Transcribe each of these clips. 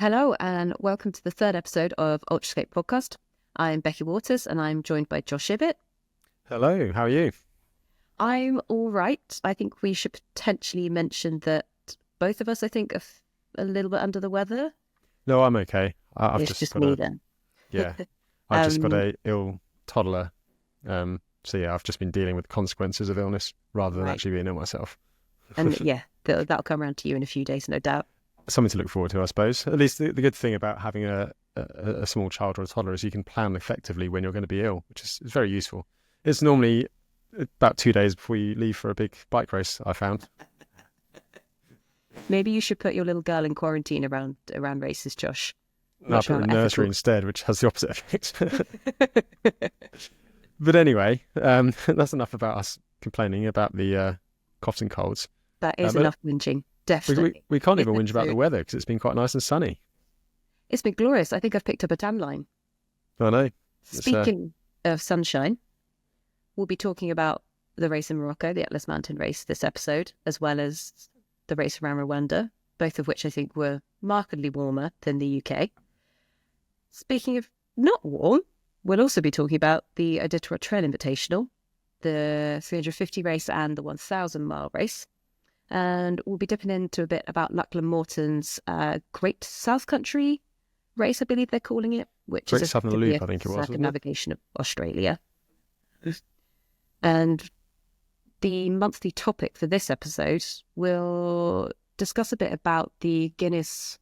Hello and welcome to the third episode of Ultrascape Podcast. I'm Beccy Waters and I'm joined by Josh Ibbett. Hello, how are you? I'm all right. I think we should potentially mention that both of us, I think, are a little bit under the weather. No, I'm okay. I've It's just got me then. Yeah, I've just got a ill toddler. So yeah, I've just been dealing with the consequences of illness rather than actually being ill myself. And yeah, that'll come around to you in a few days, no doubt. Something to look forward to, I suppose. At least the good thing about having a small child or a toddler is you can plan effectively when you're going to be ill, which is very useful. It's normally about 2 days before you leave for a big bike race, I found. Maybe you should put your little girl in quarantine around races, Josh. No, I put her in nursery instead, which has the opposite effect. But anyway, that's enough about us complaining about the coughs and colds. That is enough whinging, definitely. We can't even whinge about the weather because it's been quite nice and sunny. It's been glorious. I think I've picked up a tan line. I know. Speaking of sunshine, we'll be talking about the race in Morocco, the Atlas Mountain race this episode, as well as the race around Rwanda, both of which I think were markedly warmer than the UK. Speaking of not warm, we'll also be talking about the Iditarod Trail Invitational, the 350 race and the 1,000 mile race. And we'll be dipping into a bit about Lachlan Morton's Great South Country race, I believe they're calling it, which Great is Southern Loop, I think it was, circumnavigation of Australia. And the monthly topic for this episode will discuss a bit about the Guinness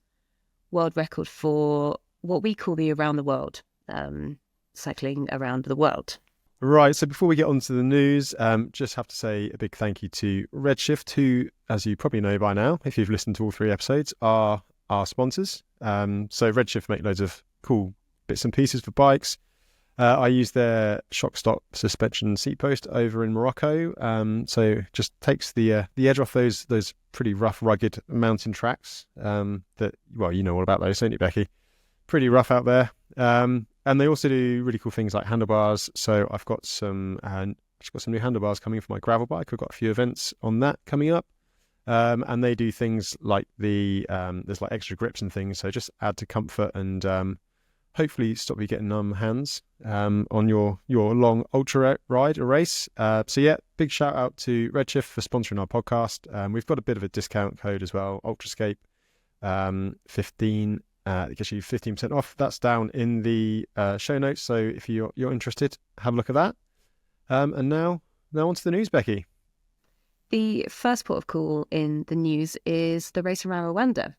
World Record for what we call the Around the World, cycling around the world. Right, so before we get on to the news, just have to say a big thank you to Redshift, who, as you probably know by now, if you've listened to all 3 episodes, are our sponsors. So Redshift make loads of cool bits and pieces for bikes. I use their shock stop suspension seat post over in Morocco. So just takes the edge off those pretty rough, rugged mountain tracks. That, well, you know all about those, don't you, Beccy? Pretty rough out there. And they also do really cool things like handlebars. So I've got some new handlebars coming for my gravel bike. We've got a few events on that coming up. And they do things like there's like extra grips and things. So just add to comfort and hopefully stop you getting numb hands on your long ultra ride or race. So yeah, big shout out to Redshift for sponsoring our podcast. We've got a bit of a discount code as well, Ultrascape 15. It gets you 15% off. That's down in the show notes. So if you're interested, have a look at that. And now on to the news, Beccy. The first port of call in the news is the race around Rwanda,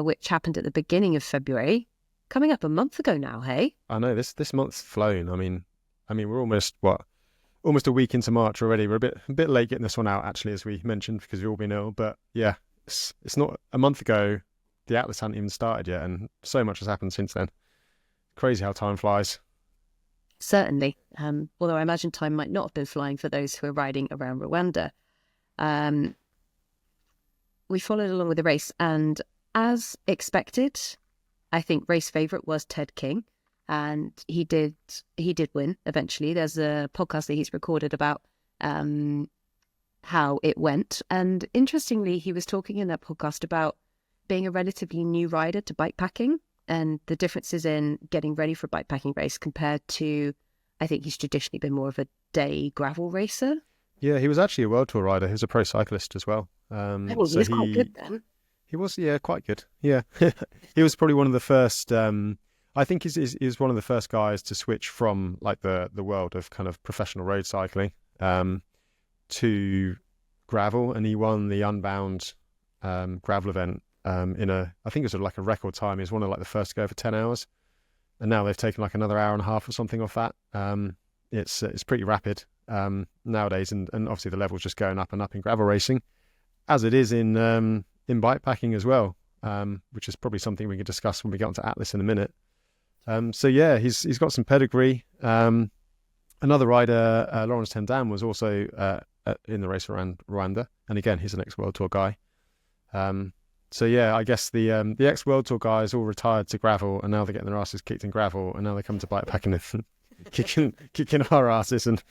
which happened at the beginning of February, coming up a month ago now. Hey, I know this month's flown. I mean, we're almost a week into March already. We're a bit late getting this one out, actually, as we mentioned, because we've all been ill. But yeah, it's not a month ago. The Atlas hadn't even started yet, and so much has happened since then. Crazy how time flies. Certainly. Although I imagine time might not have been flying for those who are riding around Rwanda. We followed along with the race, and as expected, I think race favourite was Ted King, and he did win eventually. There's a podcast that he's recorded about how it went, and interestingly, he was talking in that podcast about being a relatively new rider to bikepacking and the differences in getting ready for a bikepacking race compared to, I think he's traditionally been more of a day gravel racer. Yeah, he was actually a world tour rider. He was a pro cyclist as well. He was quite good then. He was, yeah, quite good. Yeah, he was probably one of the first. I think he's one of the first guys to switch from like the world of kind of professional road cycling to gravel, and he won the Unbound gravel event. I think it was like a record time. He was one of like the first to go for 10 hours, and now they've taken like another hour and a half or something off that. It's pretty rapid nowadays, and obviously the level's just going up and up in gravel racing, as it is in bikepacking as well, which is probably something we can discuss when we get onto Atlas in a minute. So yeah, he's got some pedigree. Another rider, Lawrence Tendam, was also in the race around Rwanda, and again, he's an ex-World Tour guy. So yeah, I guess the ex-World Tour guys all retired to gravel, and now they're getting their asses kicked in gravel, and now they come to bikepacking and kicking our asses, and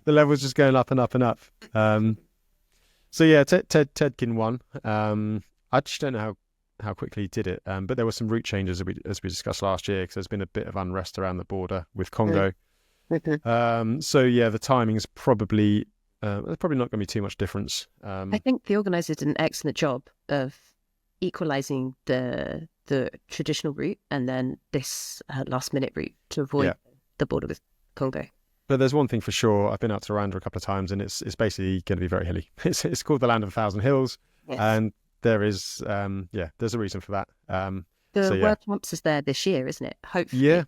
the level's just going up and up and up. So yeah, Tedkin won. I just don't know how quickly he did it. But there were some route changes as we discussed last year, because there's been a bit of unrest around the border with Congo. So yeah, the timing is probably there's probably not going to be too much difference. I think the organisers did an excellent job of equalising the traditional route and then this last minute route to avoid the border with Congo. But there's one thing for sure. I've been out to Rwanda a couple of times, and it's basically going to be very hilly. It's called the Land of a Thousand Hills, and there is there's a reason for that. The World Champs is there this year, isn't it? Hopefully.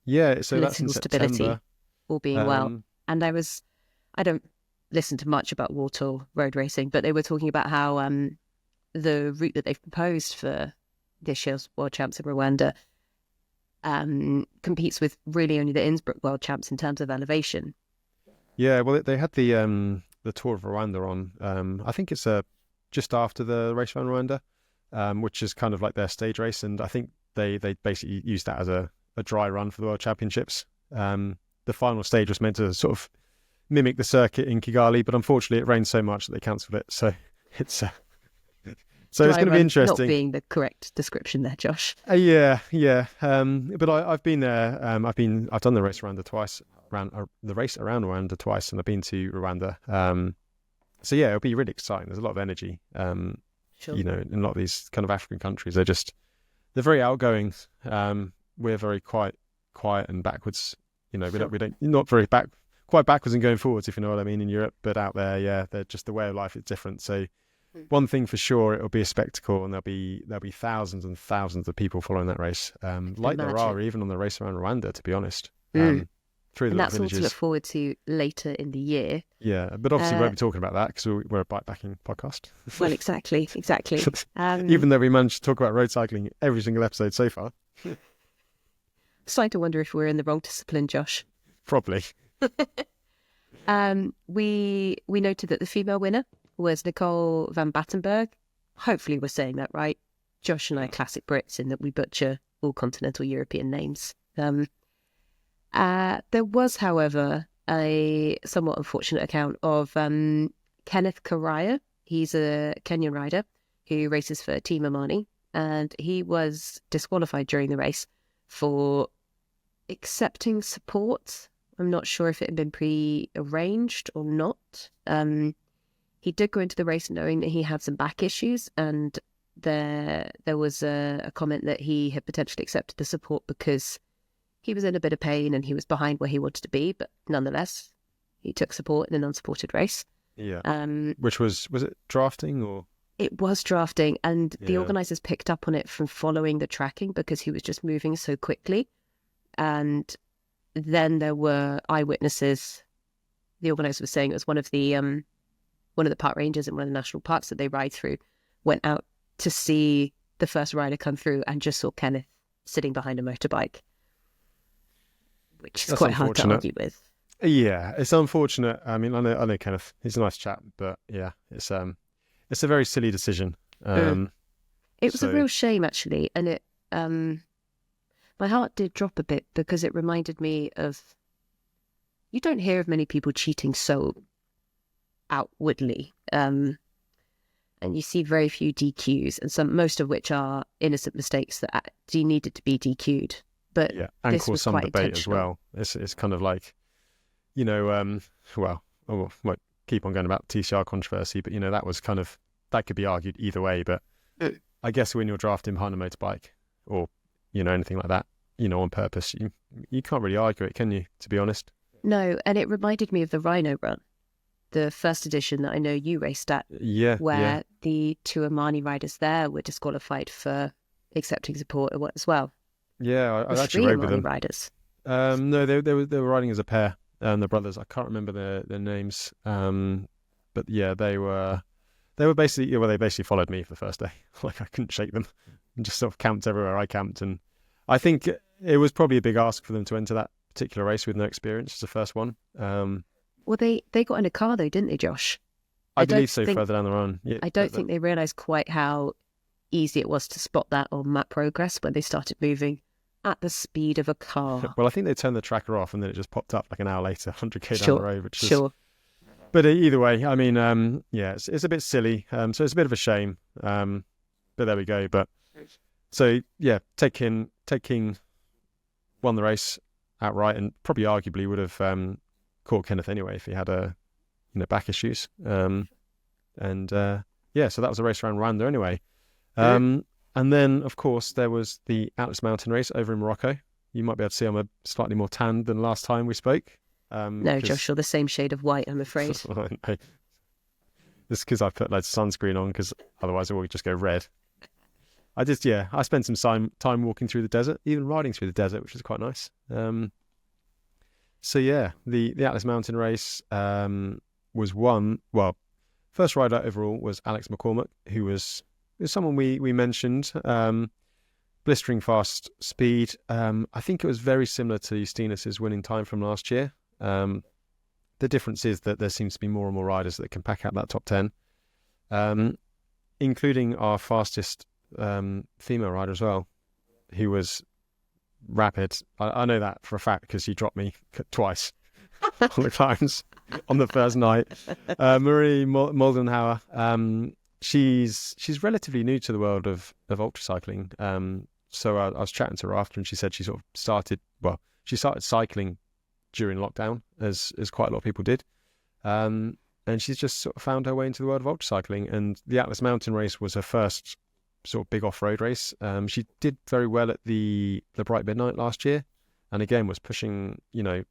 Yeah. So that's in stability, September. all being well. And I don't listen to much about water road racing, but they were talking about how the route that they've proposed for this year's World Champs in Rwanda competes with really only the Innsbruck World Champs in terms of elevation. Yeah, well, they had the Tour of Rwanda on. I think it's just after the race around Rwanda, which is kind of like their stage race, and I think they basically used that as a dry run for the World Championships. The final stage was meant to sort of mimic the circuit in Kigali, but unfortunately it rained so much that they cancelled it. So it's it's going to be interesting. Not being the correct description there, Josh. Yeah. But I've been there. I've done the race around Rwanda twice, and I've been to Rwanda. So yeah, it'll be really exciting. There's a lot of energy. Sure. In a lot of these kind of African countries, they're very outgoing. We're very quiet and backwards. We don't not very quite backwards and going forwards, if you know what I mean, in Europe. But out there, they're just the way of life is different. So one thing for sure, it'll be a spectacle, and there'll be thousands and thousands of people following that race, like there are even on the race around Rwanda, to be honest. Through the and that's villages. all to look forward to later in the year. Yeah, but obviously we won't be talking about that because we're a bikepacking podcast. Well, exactly. Even though we managed to talk about road cycling every single episode so far. Starting to wonder if we're in the wrong discipline, Josh. Probably. We noted that the female winner was Nicole van Battenberg. Hopefully we're saying that right. Josh and I are classic Brits in that we butcher all continental European names. There was, however, a somewhat unfortunate account of Kenneth Karaya. He's a Kenyan rider who races for Team Amani, and he was disqualified during the race for accepting support. I'm not sure if it had been pre-arranged or not. He did go into the race knowing that he had some back issues, and there was a comment that he had potentially accepted the support because he was in a bit of pain and he was behind where he wanted to be, but nonetheless, he took support in an unsupported race. Yeah. Which was it drafting or? It was drafting, and the organisers picked up on it from following the tracking because he was just moving so quickly. And then there were eyewitnesses. The organiser was saying it was one of the park rangers in one of the national parks that they ride through went out to see the first rider come through and just saw Kenneth sitting behind a motorbike, which is quite hard to argue with. Yeah, it's unfortunate. I mean, I know Kenneth. He's a nice chap, but yeah, it's a very silly decision. It was a real shame, actually, and it my heart did drop a bit because it reminded me of, you don't hear of many people cheating so outwardly, and you see very few DQs, and most of which are innocent mistakes that actually needed to be DQ'd. But and cause some debate as well. It's kind of like, well, I won't keep on going about the TCR controversy, but that could be argued either way. But I guess when you're drafting behind a motorbike or anything like that, on purpose, you can't really argue it, can you? To be honest. No, and it reminded me of the Rhino Run, the first edition that I know you raced at. Where the two Amani riders there were disqualified for accepting support as well. Yeah, I actually rode with them. Riders. No, they were riding as a pair. The brothers, I can't remember their names. But yeah, they basically they basically followed me for the first day. Like I couldn't shake them, and just sort of camped everywhere I camped. And I think it was probably a big ask for them to enter that particular race with no experience as the first one. Well, they got in a car though, didn't they, Josh? I believe so. Further down the run, yeah. I don't think they realised quite how easy it was to spot that on map progress when they started moving at the speed of a car. Well, I think they turned the tracker off and then it just popped up like an hour later, 100k down the road. Which is... Sure. But either way, I mean, it's a bit silly. So it's a bit of a shame. But there we go. But So yeah, Ted King won the race outright, and probably arguably would have caught Kenneth anyway if he had back issues. So that was a race around Rwanda anyway. And then of course there was the Atlas Mountain Race over in Morocco. You might be able to see I'm a slightly more tanned than last time we spoke. No, Josh, you're the same shade of white, I'm afraid. It's because I put loads of sunscreen on, because otherwise it will just go red. I spent some time walking through the desert, even riding through the desert, which was quite nice. The Atlas Mountain Race was won. Well, first rider overall was Alex McCormack, who was someone we mentioned. Blistering fast speed. I think it was very similar to Justinus's winning time from last year. The difference is that there seems to be more and more riders that can pack out that top 10, including our fastest female rider as well, who was rapid. I know that for a fact because she dropped me twice on the climbs on the first night. Marie Moldenhauer, she's relatively new to the world of ultracycling. So I was chatting to her after, and she said she started cycling during lockdown, as quite a lot of people did. And she's just sort of found her way into the world of ultracycling. And the Atlas Mountain Race was her first sort of big off-road race. She did very well at the Bright Midnight last year, and again was pushing. I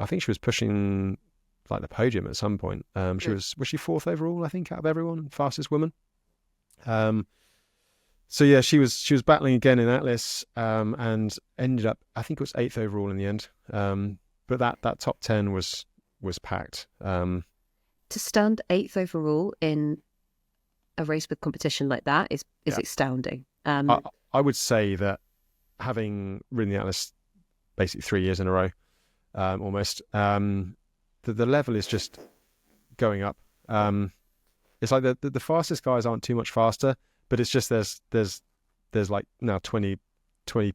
think she was pushing like the podium at some point. Was she fourth overall? I think out of everyone, fastest woman. She was battling again in Atlas, and ended up, I think it was 8th overall in the end. But that top 10 was packed. To stand 8th overall in a race with competition like that is astounding. I would say that, having ridden the Atlas basically 3 years in a row, almost, the level is just going up. It's like the fastest guys aren't too much faster, but it's just there's like now 20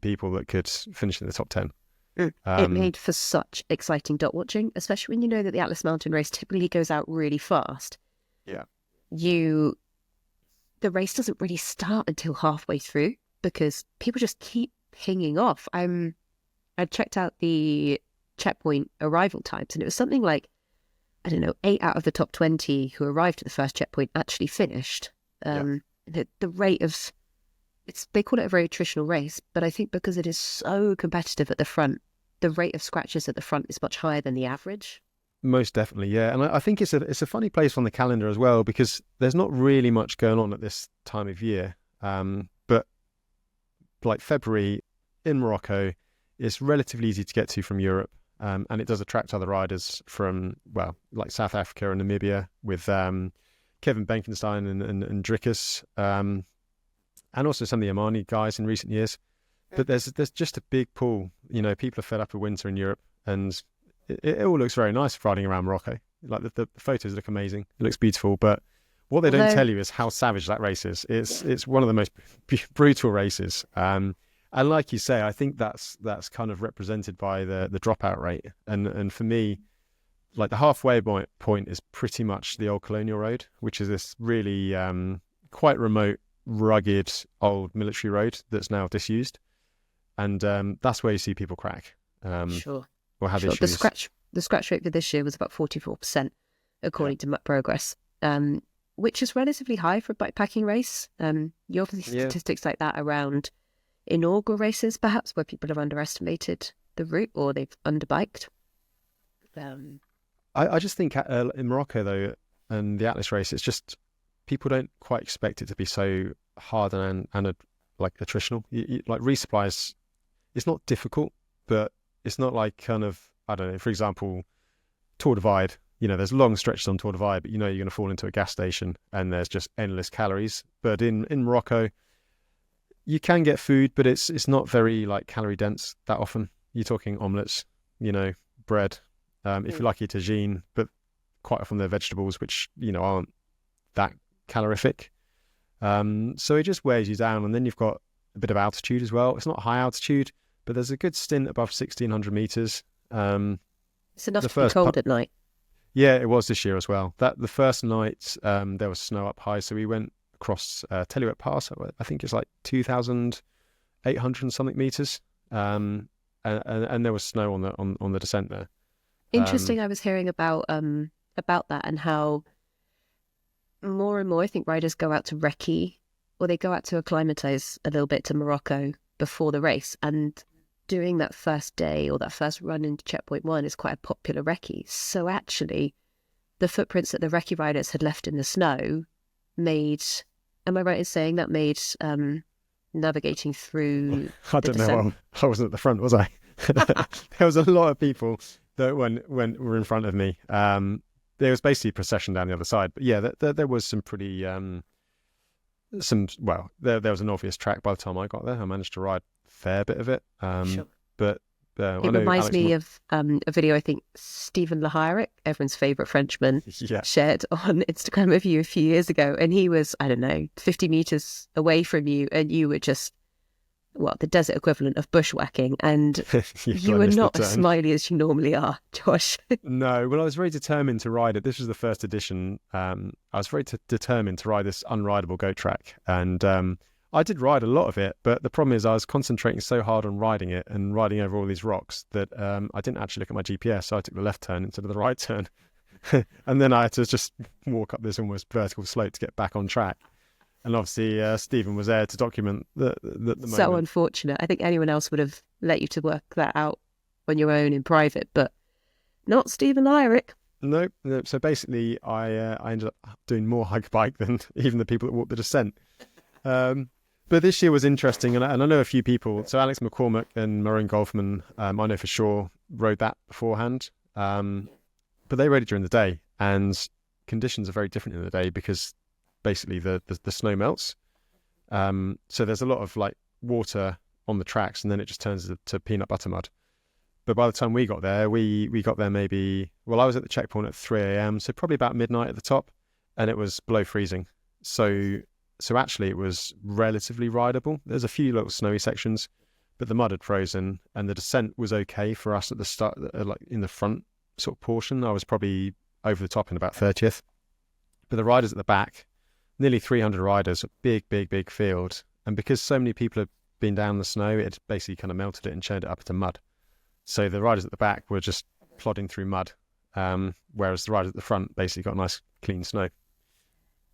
people that could finish in the top 10. It made for such exciting dot watching, especially when you know that the Atlas Mountain Race typically goes out really fast. Yeah. The race doesn't really start until halfway through because people just keep pinging off. I checked out the checkpoint arrival times, and it was something like, I don't know, 8 out of the top 20 who arrived at the first checkpoint actually finished. The rate of, they call it a very attritional race, but I think because it is so competitive at the front, the rate of scratches at the front is much higher than the average. Most definitely, yeah. And I think it's a funny place on the calendar as well, because there's not really much going on at this time of year. But like February in Morocco, it's relatively easy to get to from Europe. And it does attract other riders from, like South Africa and Namibia, with Kevin Benkenstein and Drickus, and also some of the Omani guys in recent years. But there's just a big pool. People are fed up with winter in Europe, and it all looks very nice riding around Morocco. Like the photos look amazing. It looks beautiful. But what they don't tell you is how savage that race is. It's one of the most brutal races. And like you say, I think that's kind of represented by the dropout rate. And for me, like the halfway point is pretty much the old Colonial Road, which is this really quite remote, rugged old military road that's now disused. And that's where you see people crack. Sure. Or have issues. The scratch rate for this year was about 44%, according to Map Progress, which is relatively high for a bikepacking race. You often see statistics like that around inaugural races, perhaps, where people have underestimated the route or they've underbiked. I just think in Morocco, though, and the Atlas race, it's just people don't quite expect it to be so hard and like attritional. Like resupplies, it's not difficult, but it's not like kind of, I don't know, for example, Tour Divide. There's long stretches on Tour Divide, but you're going to fall into a gas station and there's just endless calories. But in Morocco, you can get food, but it's not very like calorie dense that often. You're talking omelettes, bread. If you're lucky, tagine, but quite often they're vegetables, which aren't that calorific. So it just wears you down, and then you've got a bit of altitude as well. It's not high altitude, but there's a good stint above 1,600 meters. It's enough to be cold at night. Yeah, it was this year as well. The first night there was snow up high, so we went across Telluride Pass. I think it's like 2,800 and something meters, and there was snow on the descent there. Interesting. I was hearing about that, and how more and more I think riders go out to recce, or they go out to acclimatise a little bit to Morocco before the race, and doing that first day or that first run into checkpoint 1 is quite a popular recce. So actually, the footprints that the recce riders had left in the snow made, am I right in saying that made navigating through I don't know. I wasn't at the front, was I? There was a lot of people that were in front of me. There was basically a procession down the other side. But yeah, there was some pretty there was an obvious track by the time I got there. I managed to ride a fair bit of it. Sure. But it reminds me of a video I think Stephen Lahiric, everyone's favourite Frenchman, shared on Instagram of you a few years ago. And he was, I don't know, 50 metres away from you, and you were just, the desert equivalent of bushwhacking. And you were not as smiley as you normally are, Josh. No, well, I was very determined to ride it. This was the first edition. I was very determined to ride this unrideable goat track. And I did ride a lot of it, but the problem is I was concentrating so hard on riding it and riding over all these rocks that I didn't actually look at my GPS, so I took the left turn instead of the right turn. And then I had to just walk up this almost vertical slope to get back on track. And obviously Stephen was there to document the moment. So unfortunate. I think anyone else would have let you to work that out on your own in private, but not Stephen Lahiric. No. So basically I ended up doing more hike bike than even the people that walked the descent. But this year was interesting, and I know a few people. So Alex McCormack and Maureen Golfman, I know for sure, rode that beforehand. But they rode it during the day, and conditions are very different in the day because basically the snow melts. So there's a lot of like water on the tracks, and then it just turns to peanut butter mud. But by the time we got there, we got there maybe, I was at the checkpoint at 3 a.m, so probably about midnight at the top, and it was below freezing. So actually it was relatively rideable. There's a few little snowy sections, but the mud had frozen, and the descent was okay for us at the start, like in the front sort of portion. I was probably over the top in about 30th. But the riders at the back, nearly 300 riders, a big field. And because so many people had been down the snow, it basically kind of melted it and churned it up into mud. So the riders at the back were just plodding through mud, whereas the riders at the front basically got nice clean snow.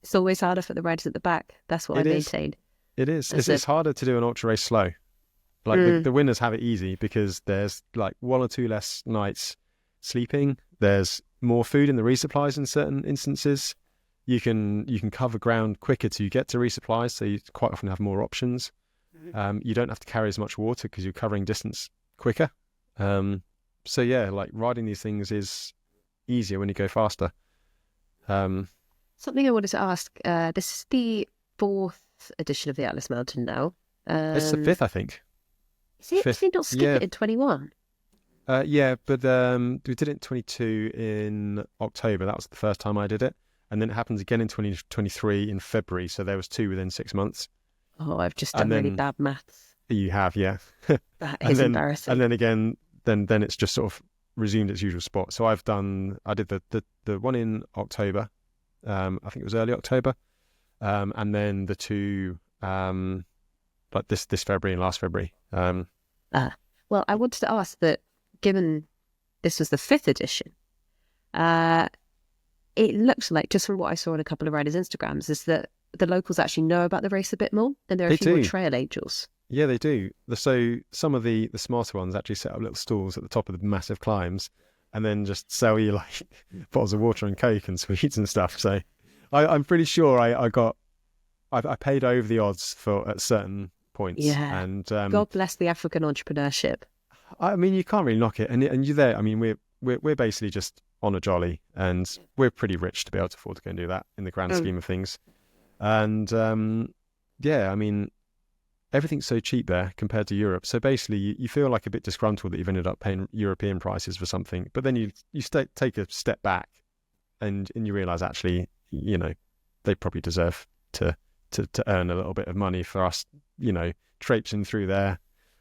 It's always harder for the riders at the back. That's what I maintain. It is. It's harder to do an ultra race slow. Like the winners have it easy because there's like 1 or 2 less nights sleeping. There's more food in the resupplies in certain instances. You can cover ground quicker to get to resupplies, so you quite often have more options. You don't have to carry as much water because you're covering distance quicker. So yeah, like riding these things is easier when you go faster. Something I wanted to ask, this is the 4th edition of the Atlas Mountain now. It's the 5th, I think. Is it? Did they not skip it in 21? Yeah, but we did it in 22 in October. That was the first time I did it. And then it happens again in 2023 in February. So there was 2 within 6 months. Oh, I've just done really bad maths. You have, yeah. That is embarrassing. And then again, then it's just sort of resumed its usual spot. So I did the one in October. I think it was early October, and then the 2 like this February and last February. Well, I wanted to ask that, given this was the 5th edition, it looks like, just from what I saw on a couple of riders' Instagrams, is that the locals actually know about the race a bit more, and there are a few more trail angels. Yeah, they do. So some of the smarter ones actually set up little stalls at the top of the massive climbs, and then just sell you like bottles of water and Coke and sweets and stuff. So I'm pretty sure I paid over the odds at certain points. Yeah. And God bless the African entrepreneurship. I mean, you can't really knock it. And you're there. I mean, we're basically just on a jolly, and we're pretty rich to be able to afford to go and do that in the grand scheme of things. And yeah, I mean, everything's so cheap there compared to Europe. So basically, you feel like a bit disgruntled that you've ended up paying European prices for something. But then you take a step back, and you realise actually, you know, they probably deserve to earn a little bit of money for us, you know, traipsing through their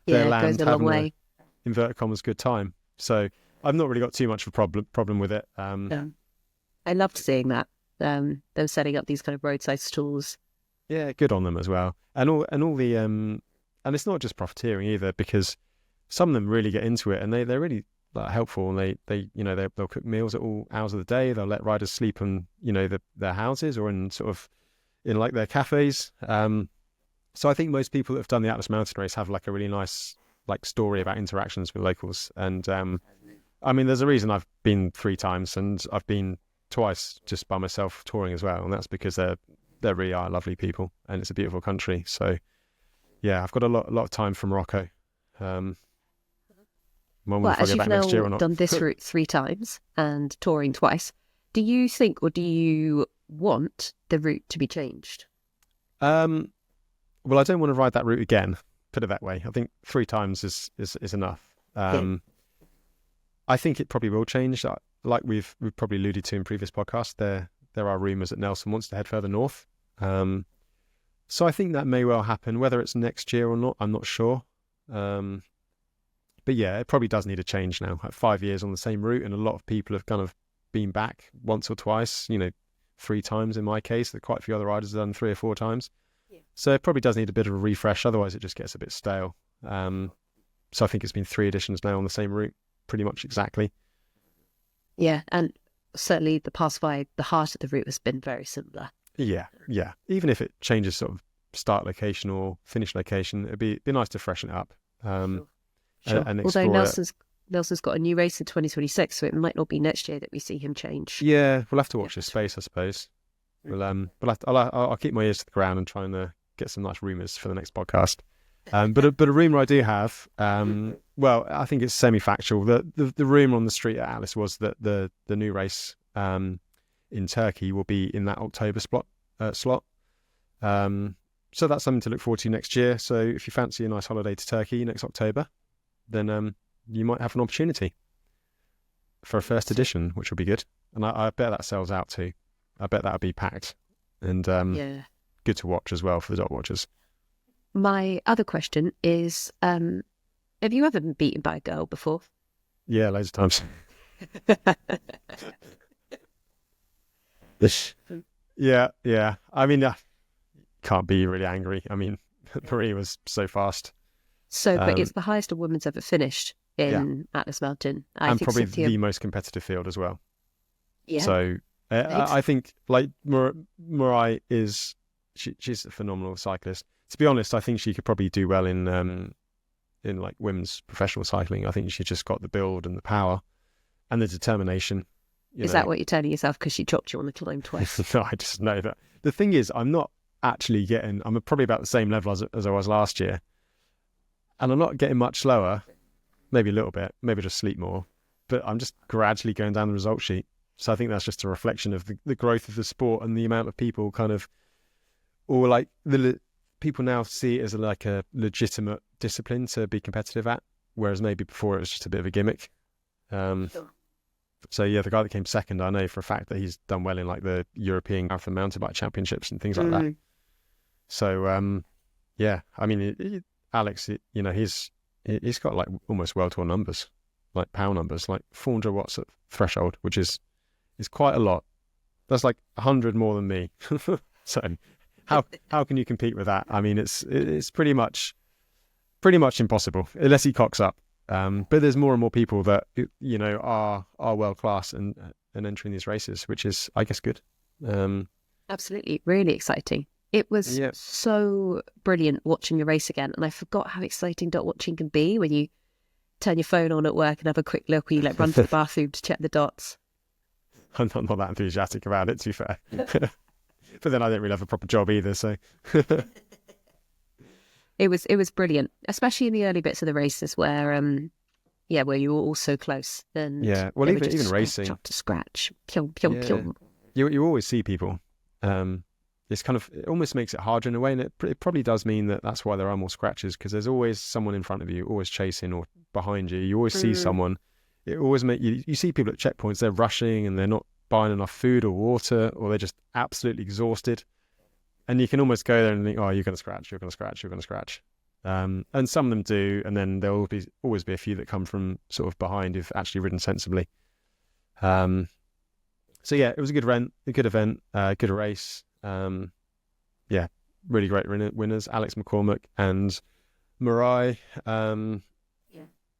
land, goes a long way. Inverted commas, good time. So I've not really got too much of a problem with it. I loved seeing that. Them setting up these kind of roadside stalls Yeah, good on them as well. And all the and it's not just profiteering either, because some of them really get into it, and they're really like helpful, and they'll cook meals at all hours of the day. They'll let riders sleep in their houses or in sort of in like their cafes. So I think most people that have done the Atlas Mountain Race have like a really nice like story about interactions with locals. And I mean, there's a reason I've been 3 times, and I've been twice just by myself touring as well, and that's because they really are lovely people, and it's a beautiful country. So yeah, I've got a lot of time from Morocco. Well, as you've now done this route 3 times and touring twice, do you think, or do you want the route to be changed? Well, I don't want to ride that route again. Put it that way. I think 3 times is enough. I think it probably will change. Like we've probably alluded to in previous podcasts, there are rumours that Nelson wants to head further north. So I think that may well happen. Whether it's next year or not, I'm not sure. But yeah, it probably does need a change now. 5 years on the same route, and a lot of people have kind of been back once or twice, 3 times in my case. There quite a few other riders have done 3 or 4 times. Yeah. So it probably does need a bit of a refresh, otherwise it just gets a bit stale. So I think it's been 3 editions now on the same route, pretty much exactly. Yeah, and certainly the pass by the heart of the route has been very similar. Yeah. Even if it changes sort of start location or finish location, it'd be nice to freshen it up. Sure. And although Nelson's got a new race in 2026, so it might not be next year that we see him change. Yeah, we'll have to watch his space, I suppose. I'll keep my ears to the ground and try and get some nice rumours for the next podcast. But a rumour I do have, well, I think it's semi-factual. The rumour on the street at Atlas was that the new race in Turkey will be in that October slot. So that's something to look forward to next year. So if you fancy a nice holiday to Turkey next October, then you might have an opportunity for a first edition, which will be good. And I bet that sells out too. I bet that'll be packed, and good to watch as well for the dog watchers. My other question is, have you ever been beaten by a girl before? Yeah, loads of times. Yeah. I mean, can't be really angry. I mean, Marie was so fast. So, but it's the highest a woman's ever finished in Atlas Mountain. I think probably Cynthia... the most competitive field as well. Yeah. So I think like Marie is, she's a phenomenal cyclist. To be honest, I think she could probably do well in like women's professional cycling. I think she's just got the build and the power and the determination. Is that what you're telling yourself because she chopped you on the climb twice? No, I just know that. The thing is, I'm not actually getting, I'm probably about the same level as I was last year. And I'm not getting much slower, maybe a little bit, maybe just sleep more, but I'm just gradually going down the result sheet. So I think that's just a reflection of the growth of the sport and the amount of people kind of, or like people now see it as like a legitimate discipline to be competitive at, whereas maybe before it was just a bit of a gimmick. So yeah, the guy that came second, I know for a fact that he's done well in like the European Marathon Mountain Bike Championships and things like that. So yeah, I mean, Alex, he's got like almost world tour numbers, like power numbers, like 400 watts at threshold, which is quite a lot. That's like 100 more than me. So how can you compete with that? I mean, it's pretty much impossible unless he cocks up. But there's more and more people that are world class and entering these races, which is, I guess, good. Absolutely, really exciting. It was so brilliant watching the race again, and I forgot how exciting dot watching can be when you turn your phone on at work and have a quick look, or you run to the bathroom to check the dots. I'm not that enthusiastic about it, to be fair. But then I didn't really have a proper job either, so. It was brilliant, especially in the early bits of the races where you were all so close. And well, even racing, to scratch, pyong, pyong, pyong. You always see people. It's kind of, it almost makes it harder in a way, and it probably does mean that's why there are more scratches, because there's always someone in front of you, always chasing, or behind you. You always see someone. It always you see people at checkpoints. They're rushing and they're not buying enough food or water, or they're just absolutely exhausted. And you can almost go there and think, oh, you're going to scratch. And some of them do, and then there'll always be a few that come from sort of behind who've actually ridden sensibly. So yeah, it was a good event, good race. really great winners, Alex McCormick and Mariah.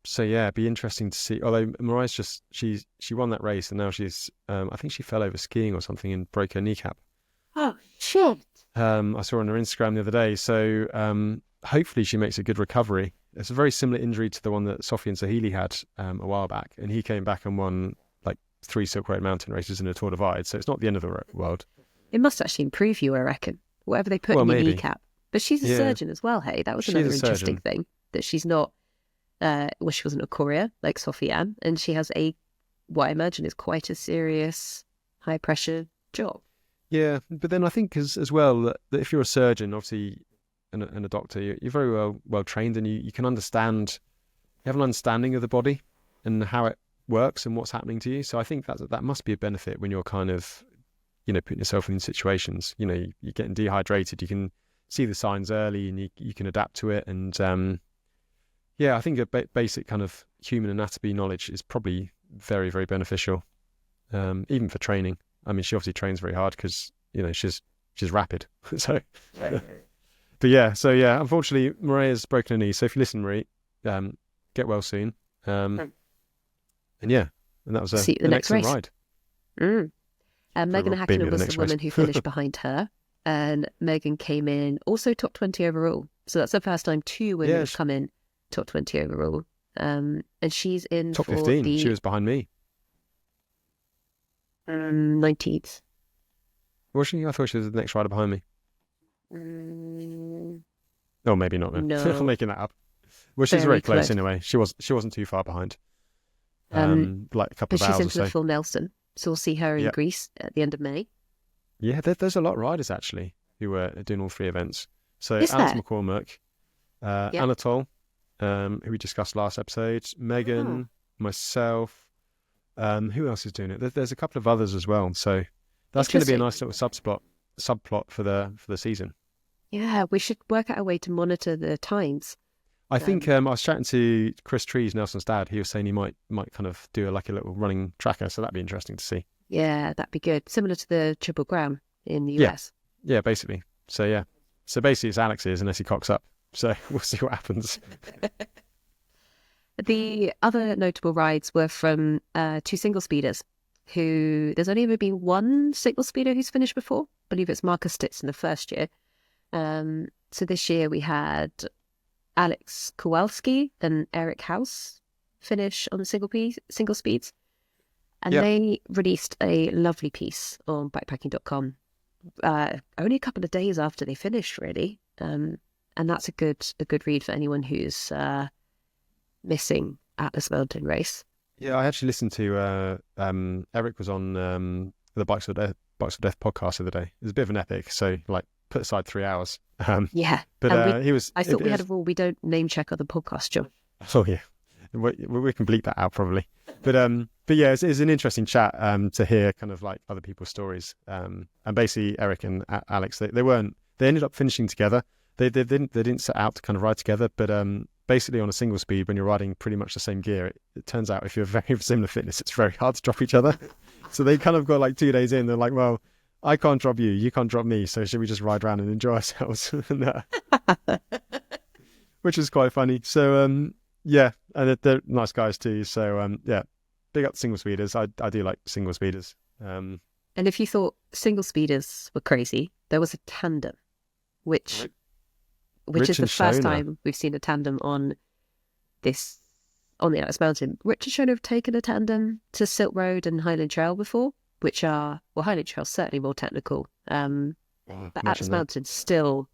So yeah, it'd be interesting to see. Although Mariah's just she won that race, and now she's I think she fell over skiing or something and broke her kneecap. Oh shit! I saw on her Instagram the other day. So hopefully she makes a good recovery. It's a very similar injury to the one that Sofian Sahili had a while back, and he came back and won like 3 Silk Road mountain races in a Tour Divide. So it's not the end of the world. It must actually improve you, I reckon. Whatever they put in your maybe. kneecap. But she's a surgeon as well, hey? That was another interesting thing. That she's not, she wasn't a courier like Sofiane, and she has what I imagine is quite a serious, high-pressure job. Yeah, but then I think as well that if you're a surgeon, obviously, and a doctor, you're very well trained, and you can understand, you have an understanding of the body and how it works and what's happening to you. So I think that must be a benefit when you're kind of, putting yourself in situations. You're getting dehydrated, you can see the signs early, and you can adapt to it. And I think a basic kind of human anatomy knowledge is probably very, very beneficial, even for training. I mean, she obviously trains very hard because she's rapid. So, but yeah. Unfortunately, Maria's broken her knee. So if you listen, Marie, get well soon. And that was an excellent ride. Megan Hackett was the woman who finished behind her, and Megan came in also top 20 overall. So that's the first time 2 women have come in top 20 overall. And she's in top for 15. She was behind me. 19th. Was she? I thought she was the next rider behind me. Oh, maybe not then. No. I'm making that up. Well, she's very close anyway. She wasn't too far behind. Like a couple of hours or so. But she's into the full Nelson, so we'll see her in Greece at the end of May. Yeah, there's a lot of riders actually who are doing all 3 events. So Alex McCormick, Anatole, who we discussed last episode, Megan, myself. Who else is doing it? There's a couple of others as well. So that's going to be a nice little subplot for the season. Yeah, we should work out a way to monitor the times. I think I was chatting to Chris Trees, Nelson's dad. He was saying he might kind of do a little running tracker. So that'd be interesting to see. Yeah, that'd be good. Similar to the Triple Crown in the US. Yeah, basically. So yeah. So basically it's Alex's unless he cocks up. So we'll see what happens. The other notable rides were from 2 single speeders who, there's only ever been 1 single speeder who's finished before. I believe it's Marcus Stitz in the first year. So this year we had Alex Kowalski and Eric House finish on the single speeds. And they released a lovely piece on bikepacking.com only a couple of days after they finished, really. And that's a good read for anyone who's missing Atlas Mountain Race. Yeah, I actually listened to Eric was on the Bikes of Death podcast the other day. It was a bit of an epic, so put aside 3 hours. But I thought we had a rule: we don't name check other podcasts, John. Oh yeah, we can bleep that out probably. But yeah, it's an interesting chat to hear kind of other people's stories. And basically, Eric and Alex, they ended up finishing together. They didn't set out to kind of ride together, but basically on a single speed, when you're riding pretty much the same gear, it turns out if you're very similar fitness, it's very hard to drop each other. So they kind of got 2 days in, they're like, well, I can't drop you, you can't drop me, so should we just ride around and enjoy ourselves? Which is quite funny. So and they're nice guys too. So big up single speeders. I do like single speeders. And if you thought single speeders were crazy, there was a tandem, which is the first time we've seen a tandem on the Atlas Mountain. Rich and Shona have taken a tandem to Silk Road and Highland Trail before, which are, well, Highland Trail's certainly more technical. But Atlas Mountain still,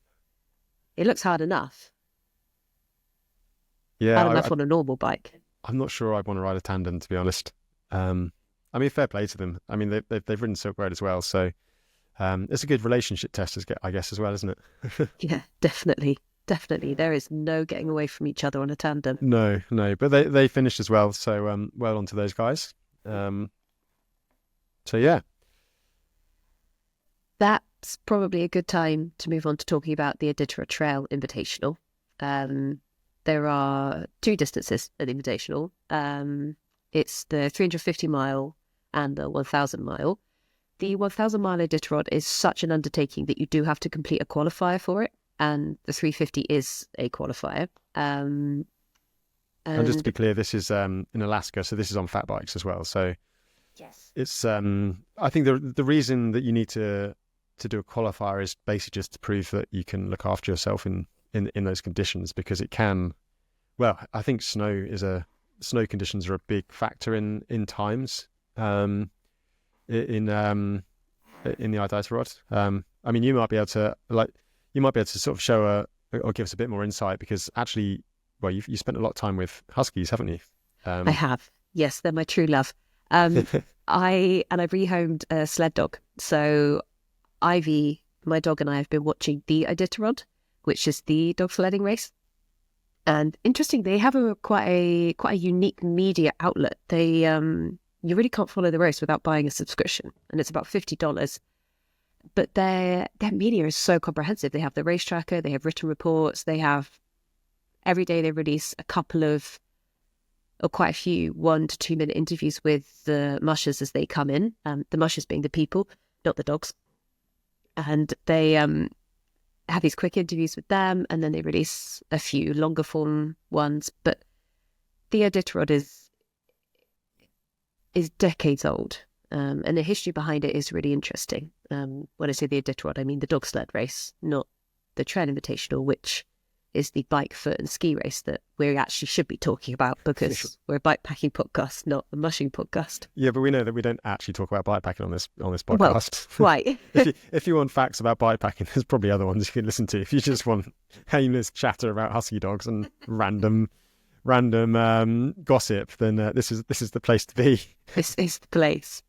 it looks hard enough. Yeah, hard enough on a normal bike. I'm not sure I'd want to ride a tandem, to be honest. I mean, fair play to them. I mean, they've ridden Silk Road as well, so it's a good relationship test, I guess, as well, isn't it? Yeah, definitely. There is no getting away from each other on a tandem. No, but they finished as well, so well on to those guys. So yeah. That's probably a good time to move on to talking about the Iditarod Trail Invitational. There are 2 distances at the Invitational. It's the 350 mile and the 1,000 mile. the 1,000 mile Iditarod is such an undertaking that you do have to complete a qualifier for it, and the 350 is a qualifier. And just to be clear, this is in Alaska, so this is on fat bikes as well. So yes, it's I think the reason that you need to do a qualifier is basically just to prove that you can look after yourself in those conditions, because it can. Well, I think snow conditions are a big factor in times. In the Iditarod. I mean, you might be able to sort of show or give us a bit more insight, because actually, well, you spent a lot of time with huskies, haven't you? I have. Yes, they're my true love. I rehomed a sled dog. So Ivy, my dog, and I have been watching the Iditarod, which is the dog sledding race. And interesting, they have quite a unique media outlet. They you really can't follow the race without buying a subscription, and it's about $50. But their media is so comprehensive. They have the race tracker, they have written reports, they have every day they release a couple of, or quite a few, 1 to 2 minute interviews with the mushers as they come in. The mushers being the people, not the dogs, and they have these quick interviews with them, and then they release a few longer form ones. But the Iditarod is decades old, and the history behind it is really interesting. When I say the Iditarod, I mean the dog sled race, not the Trail Invitational, which is the bike, foot and ski race that we actually should be talking about, because we're a bikepacking podcast, not a mushing podcast. Yeah, but we know that we don't actually talk about bikepacking on this podcast. Well, right. if you want facts about bikepacking, there's probably other ones you can listen to. If you just want aimless chatter about husky dogs and random gossip, then this is the place to be. This is the place.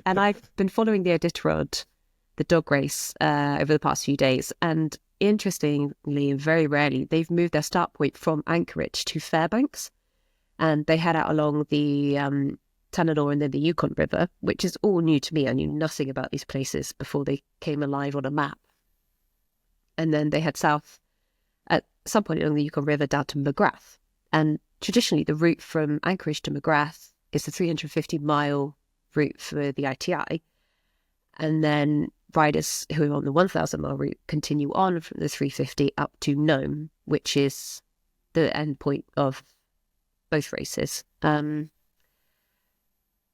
And I've been following the Iditarod, the dog race, over the past few days. And interestingly, and very rarely, they've moved their start point from Anchorage to Fairbanks. And they head out along the Tanana and then the Yukon River, which is all new to me. I knew nothing about these places before they came alive on a map. And then they head south at some point along the Yukon River down to McGrath. And traditionally, the route from Anchorage to McGrath is the 350-mile route for the ITI. And then riders who are on the 1,000-mile route continue on from the 350 up to Nome, which is the end point of both races.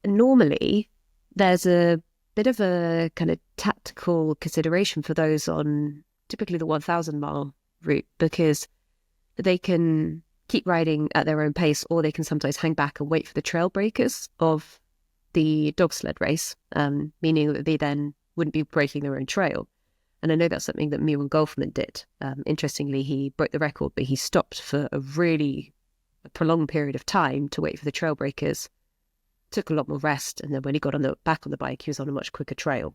Normally, there's a bit of a kind of tactical consideration for those on typically the 1,000-mile route, because they can keep riding at their own pace, or they can sometimes hang back and wait for the trail breakers of the dog sled race, meaning that they then wouldn't be breaking their own trail. And I know that's something that Miron Golfman did. Interestingly, he broke the record, but he stopped for a really prolonged period of time to wait for the trail breakers, took a lot more rest, and then when he got back on the bike, he was on a much quicker trail.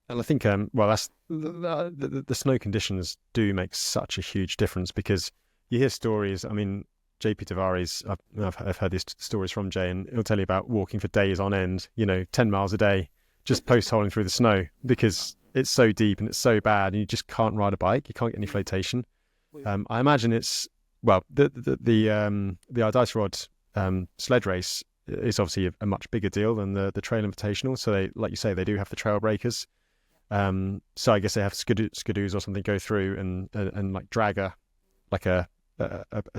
And I think, that's the snow conditions do make such a huge difference, because you hear stories. I mean, JP Tavares, I've heard these stories from Jay, and he'll tell you about walking for days on end, 10 miles a day, just post-holing through the snow, because it's so deep and it's so bad, and you just can't ride a bike. You can't get any flotation. I imagine it's, well, the Iditarod sled race is obviously a much bigger deal than the Trail Invitational. So they, like you say, they do have the trail breakers. So I guess they have skidoos or something go through and like drag a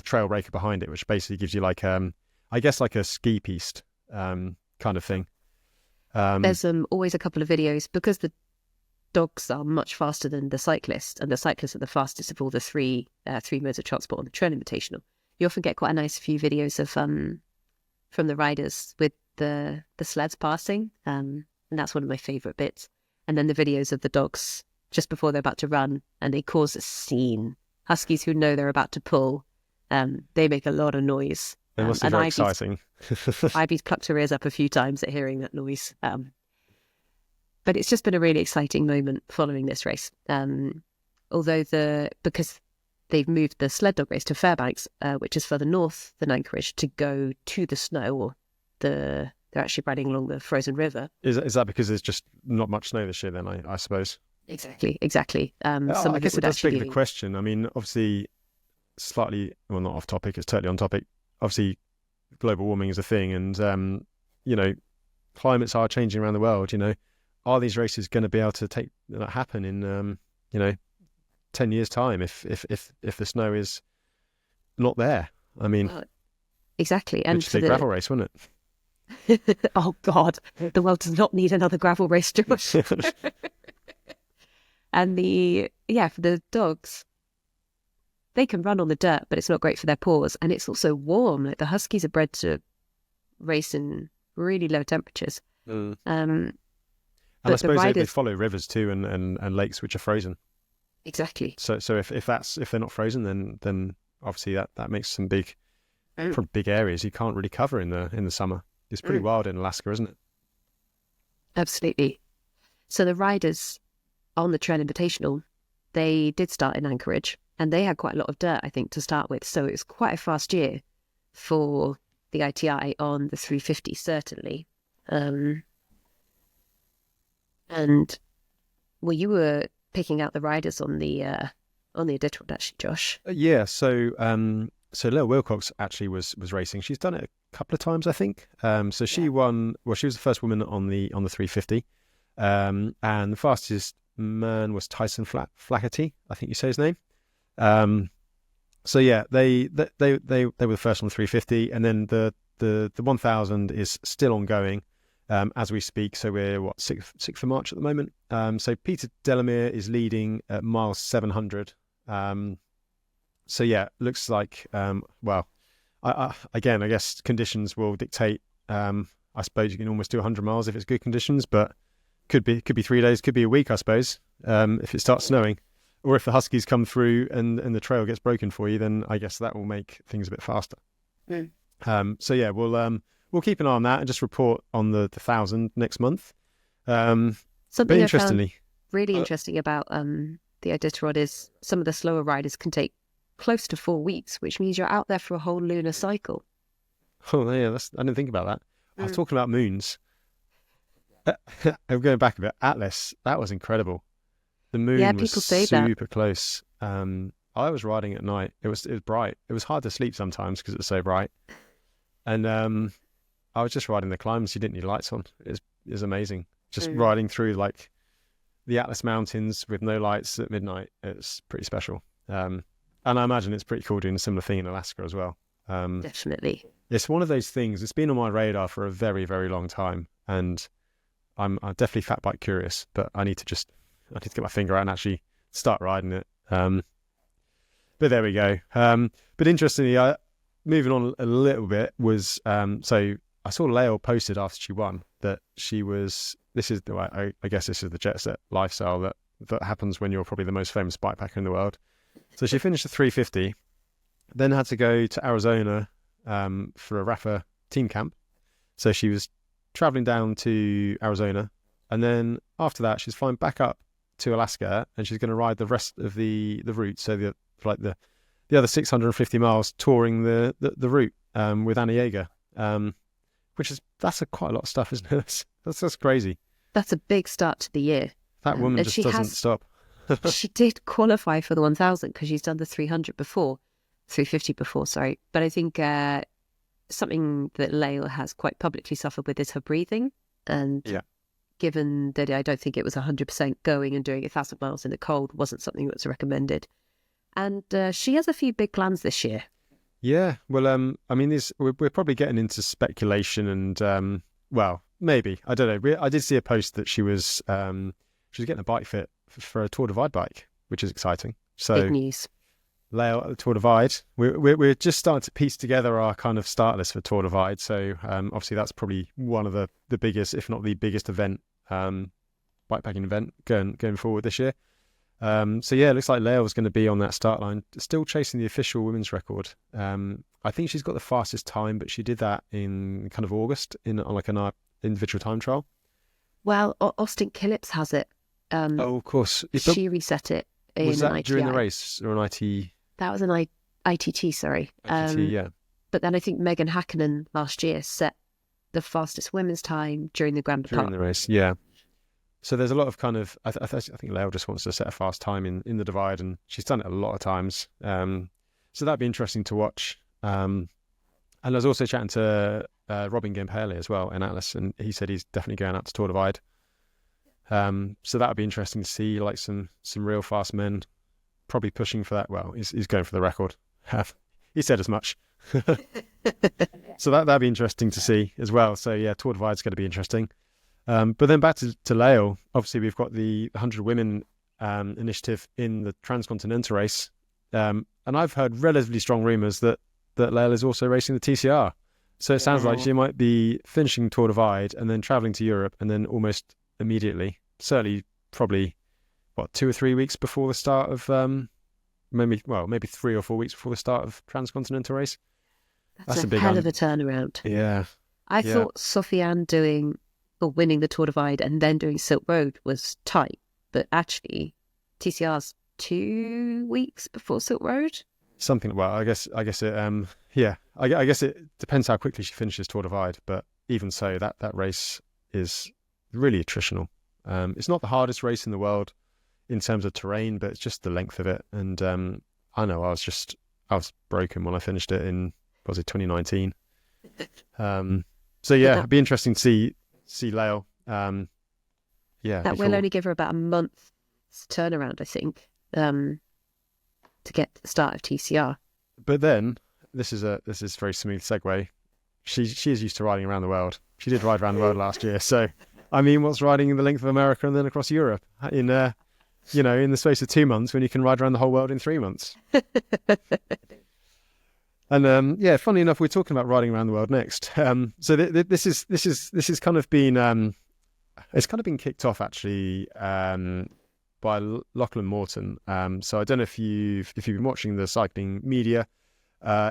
trail breaker behind it, which basically gives you like I guess like a ski piste kind of thing. There's always a couple of videos, because the dogs are much faster than the cyclists, and the cyclists are the fastest of all the three modes of transport on the Trail Invitational. You often get quite a nice few videos of from the riders with the sleds passing, and that's one of my favourite bits. And then the videos of the dogs just before they're about to run, and they cause a scene. Huskies who know they're about to pull, they make a lot of noise. It must be very exciting. Ivy's plucked her ears up a few times at hearing that noise. But it's just been a really exciting moment following this race. Although because they've moved the sled dog race to Fairbanks, which is further north than Anchorage, to go to the snow, or they're actually riding along the frozen river. Is that because there's just not much snow this year then, I suppose? Exactly. I guess it does beg the question. I mean, obviously, slightly, well, not off topic, it's totally on topic. Obviously, global warming is a thing, and, climates are changing around the world, are these races going to be able to happen in 10 years time if the snow is not there? I mean, exactly. And for the gravel race, wouldn't it? Oh God, the world does not need another gravel race, Josh. And for the dogs, they can run on the dirt, but it's not great for their paws, and it's also warm. Like the huskies are bred to race in really low temperatures. And I suppose they follow rivers too, and lakes which are frozen. Exactly. So if they're not frozen, then obviously that makes some big areas you can't really cover in the summer. It's pretty wild in Alaska, isn't it? Absolutely. So the riders on the Trail Invitational, they did start in Anchorage, and they had quite a lot of dirt, I think, to start with. So it was quite a fast year for the ITI on the 350, certainly. And you were picking out the riders on the Iditarod, actually, Josh. Yeah. So Lil Wilcox actually was racing. She's done it a couple of times, I think. So she won. Well, she was the first woman on the 350, and the fastest man was Tyson Flaherty, I think you say his name. So yeah, they were the first on the 350, and then the 1000 is still ongoing as we speak. So we're 6th of March at the moment. So Peter Delamere is leading at mile 700. So yeah, looks like I guess conditions will dictate. I suppose you can almost do 100 miles if it's good conditions, but could be 3 days, could be a week, I suppose, if it starts snowing, or if the huskies come through and the trail gets broken for you, then I guess that will make things a bit faster. So yeah, we'll keep an eye on that and just report on the 1000 next month. Something I found really interesting about the Iditarod is some of the slower riders can take close to 4 weeks, which means you're out there for a whole lunar cycle. Oh yeah, I didn't think about that. I was talking about moons. I'm going back a bit. Atlas, that was incredible. The moon was super close. I was riding at night. It was bright. It was hard to sleep sometimes because it was so bright. And I was just riding the climbs. You didn't need lights on. It was amazing. Just riding through like the Atlas Mountains with no lights at midnight. It's pretty special. And I imagine it's pretty cool doing a similar thing in Alaska as well. Definitely. It's one of those things. It's been on my radar for a very, very long time, and I'm definitely fat bike curious. But I need to get my finger out and actually start riding it. But there we go. But interestingly, moving on a little bit was so I saw Lael posted after she won that she was. I guess this is the jet set lifestyle that happens when you're probably the most famous bikepacker in the world. So she finished the 350, then had to go to Arizona for a RAFA team camp. So she was traveling down to Arizona, and then after that she's flying back up to Alaska, and she's going to ride the rest of the route. So the other 650 miles touring the route with Anna Yeager, that's quite a lot of stuff, isn't it? That's crazy. That's a big start to the year. That woman just doesn't stop. She did qualify for the 1000 because she's done the 350 before, sorry. But I think something that Lael has quite publicly suffered with is her breathing. And given that I don't think it was 100% going and doing 1,000 miles in the cold wasn't something that was recommended. And she has a few big plans this year. Yeah, well, I mean, we're probably getting into speculation and, maybe. I don't know. I did see a post that she was getting a bike fit for a Tour Divide bike, which is exciting. So big news. Lael at the Tour Divide. We're just starting to piece together our kind of start list for Tour Divide. So obviously that's probably one of the biggest, if not the biggest event, bikepacking event going forward this year. So yeah, it looks like Lael's going to be on that start line, still chasing the official women's record. I think she's got the fastest time, but she did that in kind of August on like an individual time trial. Well, Austin Killips has it. Of course. She reset it in was that an ITI. During the race or an IT? That was an ITT, sorry. ITT, yeah. But then I think Megan Hakkinen last year set the fastest women's time during the Grand Depart. During the race, yeah. So there's a lot of kind of, I think Lael just wants to set a fast time in the Divide, and she's done it a lot of times. So that'd be interesting to watch. And I was also chatting to Robin Gimpele as well in Atlas, and he said he's definitely going out to Tour Divide. So that would be interesting to see, like some real fast men probably pushing for that. Well, he's going for the record. He said as much. So that'd be interesting to see as well. So yeah, Tour Divide's going to be interesting. But then back to Lael. Obviously, we've got the 100 Women initiative in the Transcontinental race, and I've heard relatively strong rumours that Lael is also racing the TCR. So it sounds like she might be finishing Tour Divide and then travelling to Europe, and then almost immediately, certainly probably 2 or 3 weeks before the start of maybe 3 or 4 weeks before the start of Transcontinental race. That's a big hell of a turnaround. Yeah. I thought Sofiane winning the Tour Divide and then doing Silk Road was tight, but actually TCR's 2 weeks before Silk Road. Something. Well, I guess it. I guess it depends how quickly she finishes Tour Divide, but even so, that race is really attritional. It's not the hardest race in the world in terms of terrain, but it's just the length of it. And I know I was broken when I finished it in 2019. So yeah, it'd be interesting to see Lael. That will only give her about a month's turnaround, I think, to get to the start of TCR. But then this is a very smooth segue. She is used to riding around the world. She did ride around the world last year. So I mean, what's riding in the length of America and then across Europe in the space of 2 months when you can ride around the whole world in 3 months? And funny enough, we're talking about riding around the world next. So this is kind of been it's kind of been kicked off actually by Lachlan Morton. So I don't know if you've been watching the cycling media.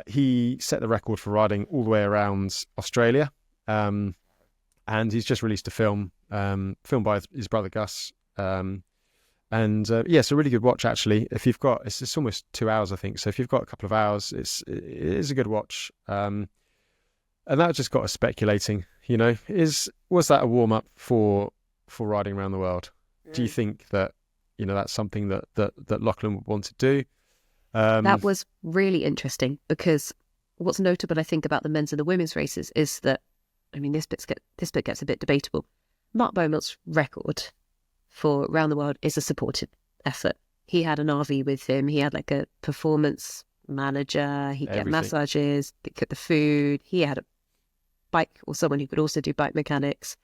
He set the record for riding all the way around Australia, and he's just released a film by his brother Gus. It's a really good watch actually. If you've got, it's almost 2 hours I think. So if you've got a couple of hours, it is a good watch. And that just got us speculating. Was that a warm up for riding around the world? Do you think that that's something that Lachlan would want to do? That was really interesting because what's notable, I think, about the men's and the women's races is that, I mean, this bit gets a bit debatable. Mark Beaumont's record for around the world is a supported effort. He had an RV with him. He had like a performance manager. He'd get massages, he'd cook the food. He had a bike or someone who could also do bike mechanics.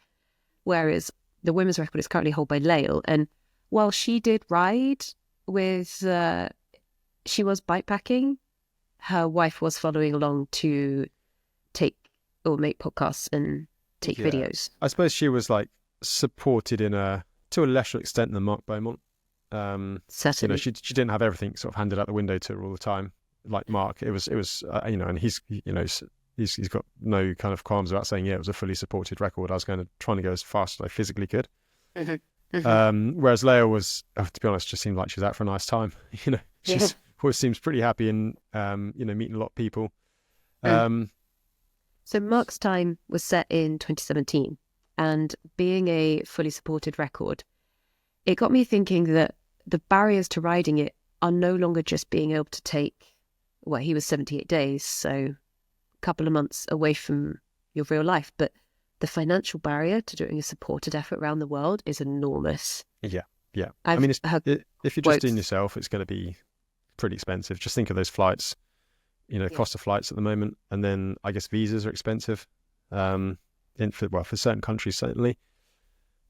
Whereas the women's record is currently held by Lael. And while she did ride with, she was bikepacking, her wife was following along to take or make podcasts and take videos. I suppose she was like supported to a lesser extent than Mark Beaumont. Certainly. She didn't have everything sort of handed out the window to her all the time, like Mark. It was and he's got no kind of qualms about saying, it was a fully supported record. I was trying to go as fast as I physically could. Whereas Lael was, to be honest, just seemed like she was out for a nice time. She always seems pretty happy and meeting a lot of people. So Mark's time was set in 2017, and being a fully supported record, it got me thinking that the barriers to riding it are no longer just being able to take, he was 78 days, so a couple of months away from your real life, but the financial barrier to doing a supported effort around the world is enormous. Yeah. I mean, if you're just doing yourself, it's going to be pretty expensive. Just think of those flights, cost of flights at the moment, and then I guess visas are expensive. For certain countries certainly.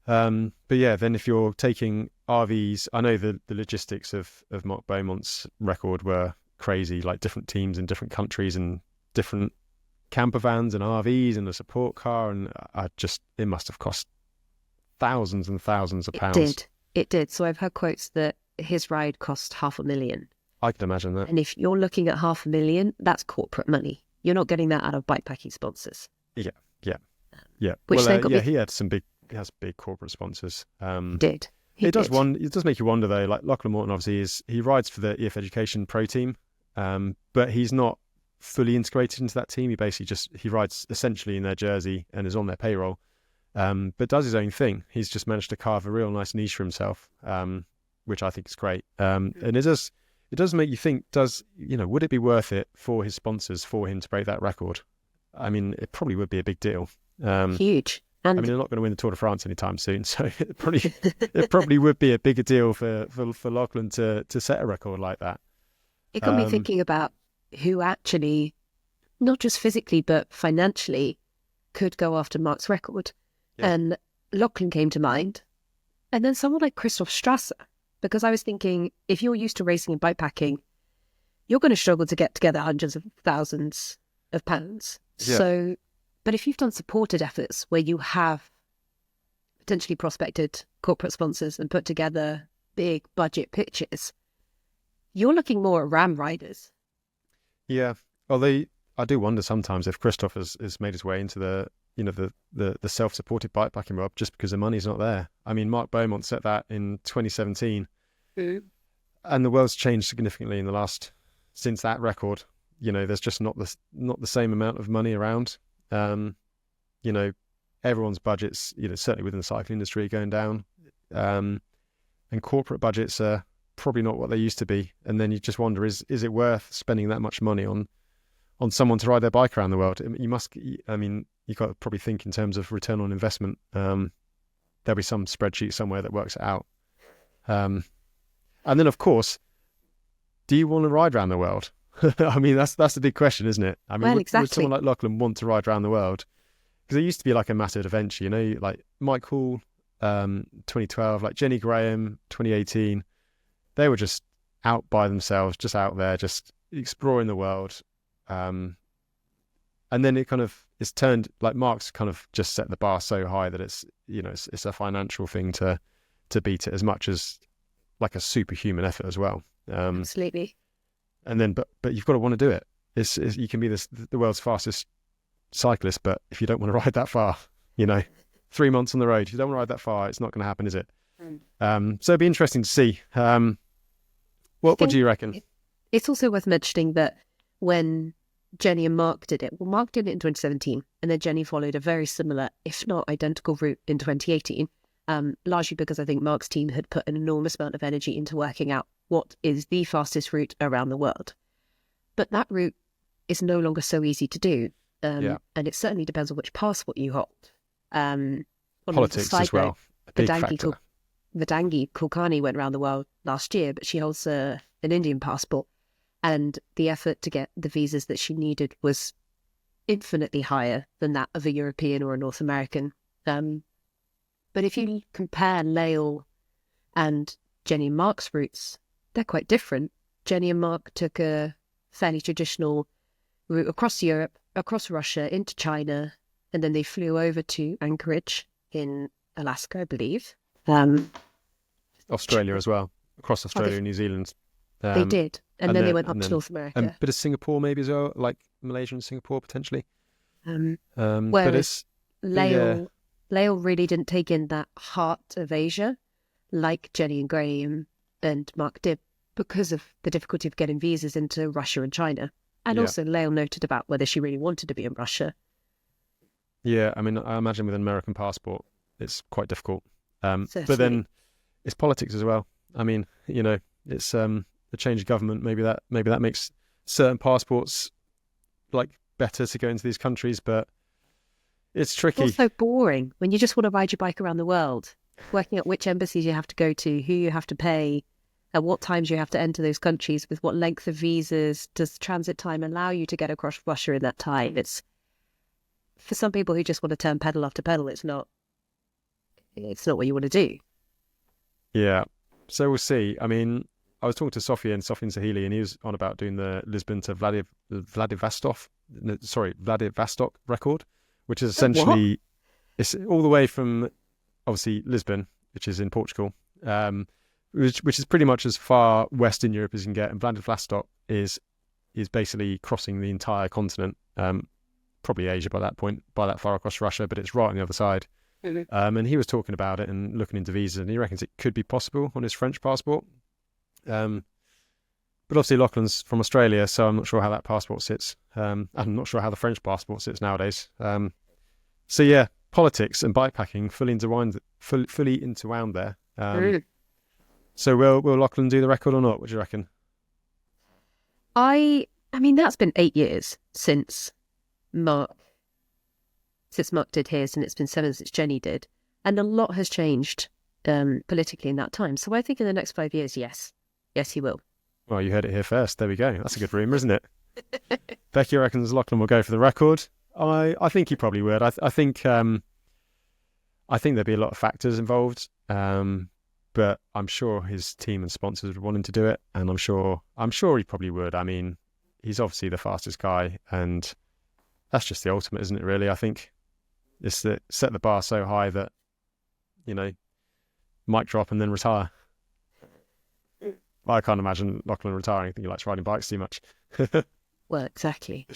But yeah, then if you're taking RVs, I know the logistics of Mark Beaumont's record were crazy, like different teams in different countries and different camper vans and RVs and a support car, and it must have cost thousands and thousands of pounds. It did. So I've heard quotes that his ride cost $500,000. I can imagine that. And if you're looking at $500,000, that's corporate money. You're not getting that out of bikepacking sponsors. Yeah. He has big corporate sponsors. It does make you wonder though. Like Lachlan Morton, obviously, he rides for the EF Education Pro team, but he's not fully integrated into that team. He basically he rides essentially in their jersey and is on their payroll, but does his own thing. He's just managed to carve a real nice niche for himself, which I think is great. And it does make you think, would it be worth it for his sponsors for him to break that record? I mean, it probably would be a big deal. Huge. I And mean, they're not going to win the Tour de France anytime soon, so it probably would be a bigger deal for Lachlan to set a record like that. it got me thinking about who actually, not just physically, but financially, could go after Mark's record. Yeah. And Lachlan came to mind. And then someone like Christoph Strasser, because I was thinking, if you're used to racing and bikepacking, you're going to struggle to get together hundreds of thousands of pounds. Yeah. So, but if you've done supported efforts where you have potentially prospected corporate sponsors and put together big budget pitches, you're looking more at RAM riders. Yeah. Well, I do wonder sometimes if Christoph has made his way into the self-supported bikepacking world just because the money's not there. I mean, Mark Beaumont set that in 2017, and the world's changed significantly since that record. There's just not the same amount of money around. Everyone's budgets, certainly within the cycling industry, are going down, and corporate budgets are probably not what they used to be. And then you just wonder, is it worth spending that much money on someone to ride their bike around the world? You got to probably think in terms of return on investment. There'll be some spreadsheet somewhere that works it out. And then, of course, do you want to ride around the world? I mean, that's the big question, isn't it? I mean, Exactly. Would someone like Lachlan want to ride around the world? Because it used to be like a massive adventure, like Mike Hall, 2012, like Jenny Graham, 2018. They were just out by themselves, just out there, just exploring the world. And then it's turned, like Mark's kind of just set the bar so high that it's a financial thing to beat it, as much as like a superhuman effort as well. Absolutely. And then, but you've got to want to do it. You can be the world's fastest cyclist, but if you don't want to ride that far, 3 months on the road, if you don't want to ride that far, it's not going to happen, is it? So it'd be interesting to see. What do you reckon? It's also worth mentioning that when Jenny and Mark did it, well, Mark did it in 2017, and then Jenny followed a very similar, if not identical, route in 2018, largely because I think Mark's team had put an enormous amount of energy into working out what is the fastest route around the world. But that route is no longer so easy to do, and it certainly depends on which passport you hold. Politics as well, a big factor. Vedangi Kulkarni went around the world last year, but she holds an Indian passport. And the effort to get the visas that she needed was infinitely higher than that of a European or a North American. But if you compare Lael and Jenny and Mark's routes, they're quite different. Jenny and Mark took a fairly traditional route across Europe, across Russia, into China, and then they flew over to Anchorage in Alaska, I believe. Australia as well, across Australia and New Zealand. They did. And then they went up to North America. And a bit of Singapore maybe as well, like Malaysia and Singapore potentially. Whereas Lael really didn't take in that heart of Asia like Jenny and Graham and Mark did, because of the difficulty of getting visas into Russia and China. And also Lael noted about whether she really wanted to be in Russia. Yeah, I mean, I imagine with an American passport, it's quite difficult. But then it's politics as well. I mean, it's the change of government. Maybe that makes certain passports like better to go into these countries, but it's tricky. It's also boring when you just want to ride your bike around the world, working out which embassies you have to go to, who you have to pay, at what times you have to enter those countries, with what length of visas. Does transit time allow you to get across Russia in that time? It's for some people who just want to turn pedal after pedal. It's not what you want to do. Yeah. So we'll see. I mean, I was talking to Sofian Sahili, and he was on about doing the Lisbon to Vladivostok record, which is essentially it's all the way from obviously Lisbon, which is in Portugal, which is pretty much as far west in Europe as you can get, and Vladivostok is basically crossing the entire continent, probably Asia by that point, by that far across Russia, but it's right on the other side. Mm-hmm. And he was talking about it and looking into visas, and he reckons it could be possible on his French passport. But obviously Lachlan's from Australia, so I'm not sure how that passport sits. I'm not sure how the French passport sits nowadays. So yeah, politics and bikepacking fully interwound there. So will Lachlan do the record or not? What do you reckon? I mean, that's been 8 years since Mark since Mark did his, and it's been 7 since Jenny did. And a lot has changed politically in that time. So I think in the next 5 years, yes, he will. Well, you heard it here first. There we go. That's a good rumour, isn't it? Beccy reckons Lachlan will go for the record. I think he probably would. I think there'd be a lot of factors involved, but I'm sure his team and sponsors would want him to do it, and I'm sure he probably would. I mean, he's obviously the fastest guy, and that's just the ultimate, isn't it? Really, I think it's set the bar so high that mic drop and then retire. I can't imagine Lachlan retiring. I think he likes riding bikes too much. Well, exactly.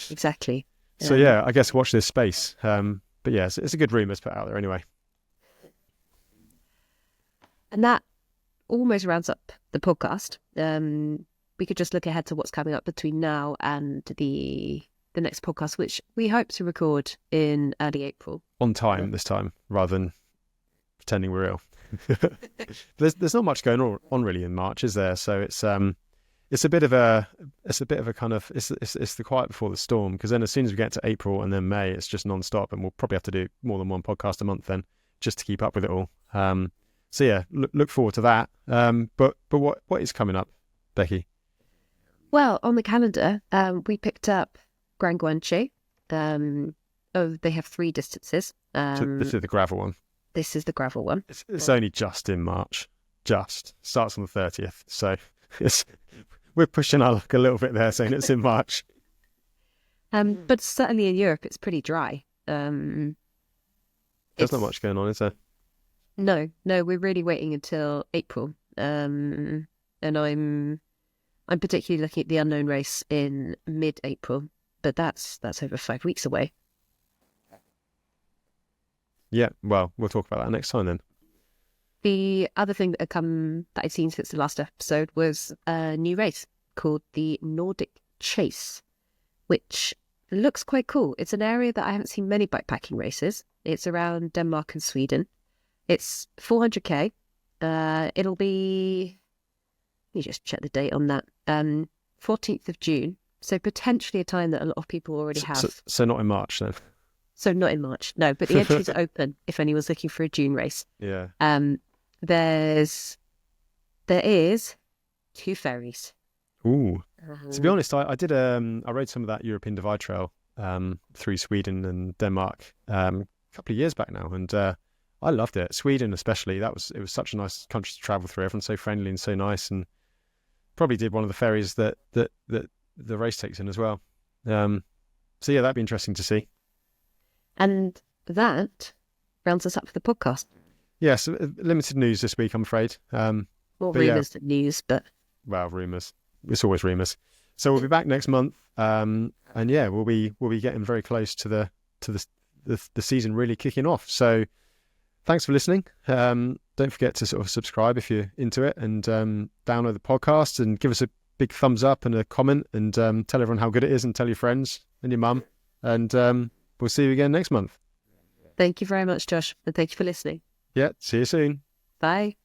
So yeah, I guess watch this space. But yeah, it's a good rumour to put out there anyway. And that almost rounds up the podcast. We could just look ahead to what's coming up between now and the next podcast, which we hope to record in early April. On time this time, rather than pretending we're ill. There's not much going on really in March, is there? So it's a bit of a kind of it's the quiet before the storm, because then as soon as we get to April and then May, it's just non-stop, and we'll probably have to do more than one podcast a month then, just to keep up with it all. So yeah, look forward to that. But what is coming up, Beccy? Well, on the calendar, we picked up Grand Guanche. They have 3 distances. So this is the gravel one. This is the gravel one. It's only just in March. Just starts on the 30th. So we're pushing our luck a little bit there, saying it's in March. But certainly in Europe, it's pretty dry. There's not much going on, is there? No, we're really waiting until April. And I'm particularly looking at the unknown race in mid-April, but that's over 5 weeks away. Yeah, well, we'll talk about that next time then. The other thing that I've seen since the last episode was a new race called the Nordic Chase, which looks quite cool. It's an area that I haven't seen many bikepacking races. It's around Denmark and Sweden. It's 400k. It'll be, let me just check the date on that, 14th of June. So potentially a time that a lot of people already have. So not in March then? So not in March, no, but the entries are open if anyone's looking for a June race. Yeah. There is 2 ferries. Ooh. To be honest, I rode some of that European Divide Trail through Sweden and Denmark a couple of years back now, and I loved it. Sweden especially, it was such a nice country to travel through. Everyone's so friendly and so nice, and probably did one of the ferries that the race takes in as well. So yeah, that'd be interesting to see. And that rounds us up for the podcast. Yeah, so limited news this week, I'm afraid. More rumours than news, but... Well, rumours. It's always rumours. So we'll be back next month, and yeah, we'll be getting very close to the season really kicking off. So thanks for listening. Don't forget to sort of subscribe if you're into it, and download the podcast and give us a big thumbs up and a comment, and tell everyone how good it is, and tell your friends and your mum, and we'll see you again next month. Thank you very much, Josh, and thank you for listening. Yeah, see you soon. Bye.